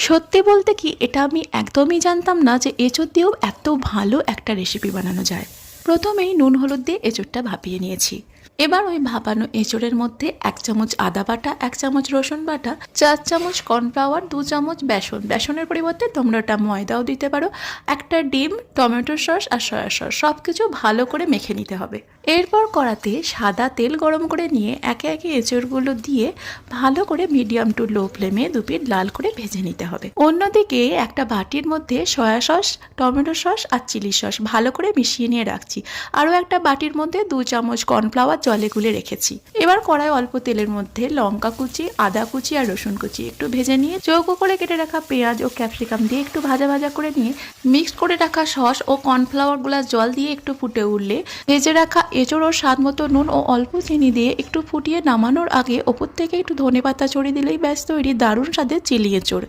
সত্যি বলতে কি এটা আমি একদমই জানতাম না যে এঁচোড় দিয়েও এত ভালো একটা রেসিপি বানানো যায়। প্রথমেই নুন হলুদ দিয়ে এঁচোড়টা ভাপিয়ে নিয়েছি। এবার ওই ভাপানো এঁচোড়ের মধ্যে 1 চামচ আদা বাটা, 1 চামচ রসুন বাটা, 4 চামচ কর্নফ্লাওয়ার, 2 চামচ বেসন, বেসনের পরিবর্তে তোমরা ওটা ময়দাও দিতে পারো, একটা ডিম, টমেটো সস আর সয়া সস সব কিছু ভালো করে মেখে নিতে হবে। এরপর কড়াতে সাদা তেল গরম করে নিয়ে একে একে এঁচোড়গুলো দিয়ে ভালো করে মিডিয়াম টু লো ফ্লেমে 2 পিঠ লাল করে ভেজে নিতে হবে। অন্যদিকে একটা বাটির মধ্যে সয়া সস, টমেটো সস আর চিলি সস ভালো করে মিশিয়ে নিয়ে রাখছি। আরও একটা বাটির মধ্যে 2 চামচ কর্নফ্লাওয়ার জলে গুলে রেখেছি। এবার কড়াই অল্প তেলের মধ্যে লঙ্কা কুচি, আদা কুচি আর রসুন কুচি একটু ভেজে নিয়ে চৌকো করে কেটে রাখা পেঁয়াজ ও ক্যাপসিকাম দিয়ে একটু ভাজা ভাজা করে নিয়ে মিক্সড করে রাখা সস ও কর্নফ্লাওয়ার গুলা জল দিয়ে একটু ফুটে উঠলে ভেজে রাখা এঁচোড় ও স্বাদ মতো নুন ও অল্প চিনি দিয়ে একটু ফুটিয়ে নামানোর আগে ওপর থেকে একটু ধনেপাতা ছড়িয়ে দিলেই ব্যাস তৈরি দারুণ স্বাদের চিলি এঁচোড়।